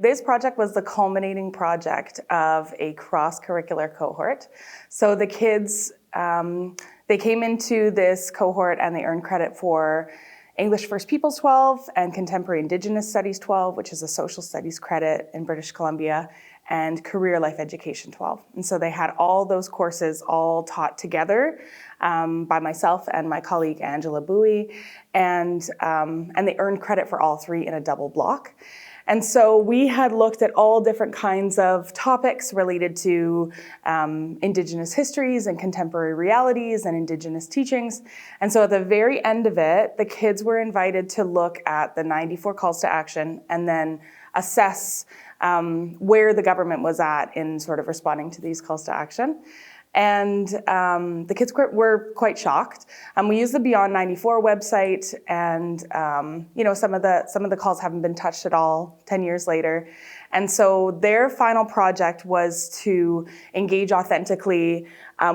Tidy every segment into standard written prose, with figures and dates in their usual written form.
This project was the culminating project of a cross-curricular cohort. So the kids, they came into this cohort and they earned credit for English First Peoples 12 and Contemporary Indigenous Studies 12, which is a social studies credit in British Columbia, and Career Life Education 12. And so they had all those courses all taught together by myself and my colleague Angela Bowie, and they earned credit for all three in a double block. And so we had looked at all different kinds of topics related to Indigenous histories and contemporary realities and Indigenous teachings. And so at the very end of it, the kids were invited to look at the 94 calls to action and then assess where the government was at in sort of responding to these calls to action. And the kids were quite shocked. We used the Beyond 94 website, and some of the calls haven't been touched at all 10 years later. And so their final project was to engage authentically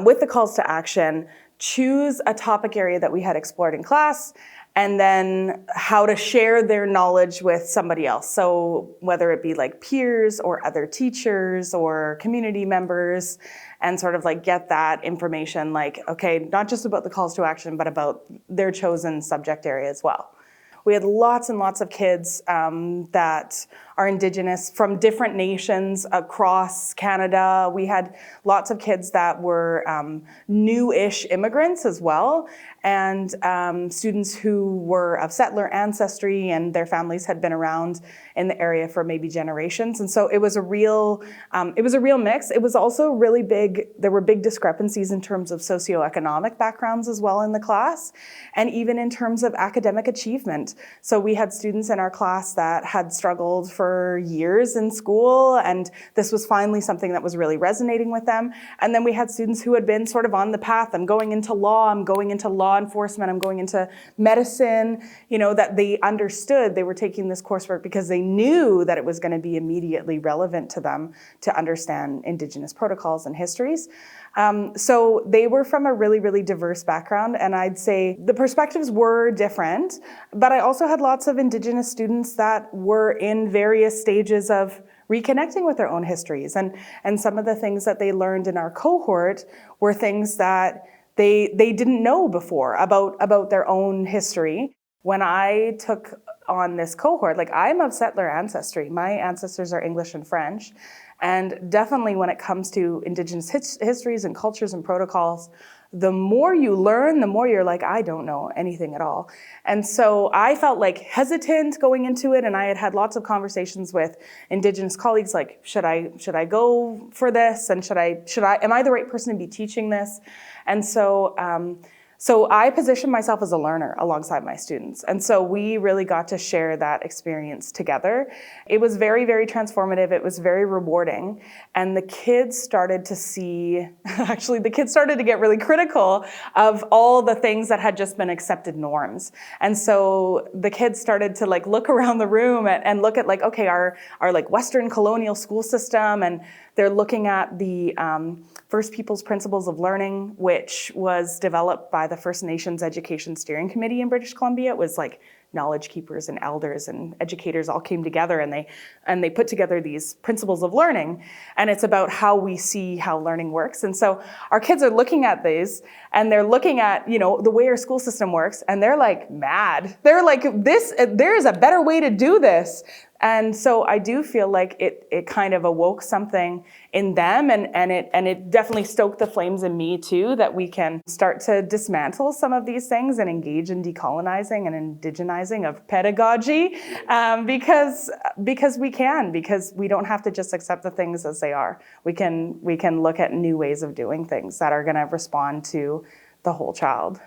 with the calls to action, choose a topic area that we had explored in class, and then how to share their knowledge with somebody else. So whether it be like peers or other teachers or community members, and sort of like get that information, like, okay, not just about the calls to action, but about their chosen subject area as well. We had lots and lots of kids that are Indigenous from different nations across Canada. We had lots of kids that were new-ish immigrants as well, and students who were of settler ancestry and their families had been around in the area for maybe generations. And so it was a real mix. It was also really big. There were big discrepancies in terms of socioeconomic backgrounds as well in the class, and even in terms of academic achievement. So we had students in our class that had struggled for years in school, and this was finally something that was really resonating with them. And then we had students who had been sort of on the path. I'm going into law, I'm going into law enforcement, I'm going into medicine, that they understood they were taking this coursework because they knew that it was going to be immediately relevant to them to understand Indigenous protocols and histories. So they were from a really, really diverse background, and I'd say the perspectives were different, but I also had lots of Indigenous students that were in various stages of reconnecting with their own histories, and some of the things that they learned in our cohort were things that they didn't know before about their own history. When I took on this cohort, like, I'm of settler ancestry. My ancestors are English and French. And definitely when it comes to Indigenous histories and cultures and protocols, the more you learn, the more you're like, I don't know anything at all. And so I felt like hesitant going into it, and I had lots of conversations with Indigenous colleagues, like, should I go for this? And am I the right person to be teaching this? And so I positioned myself as a learner alongside my students. And so we really got to share that experience together. It was very, very transformative. It was very rewarding. And the kids started to get really critical of all the things that had just been accepted norms. And so the kids started to look around the room and look at okay, our Western colonial school system, and they're looking at the First Peoples Principles of Learning, which was developed by the First Nations Education Steering Committee in British Columbia. It was knowledge keepers and elders and educators all came together, and they put together these principles of learning. And it's about how we see how learning works. And so our kids are looking at these, and they're looking at, the way our school system works, and they're mad. They're there's a better way to do this. And so I do feel like it kind of awoke something in them, and it definitely stoked the flames in me too, that we can start to dismantle some of these things and engage in decolonizing and indigenizing of pedagogy, because we don't have to just accept the things as they are. We can look at new ways of doing things that are going to respond to the whole child.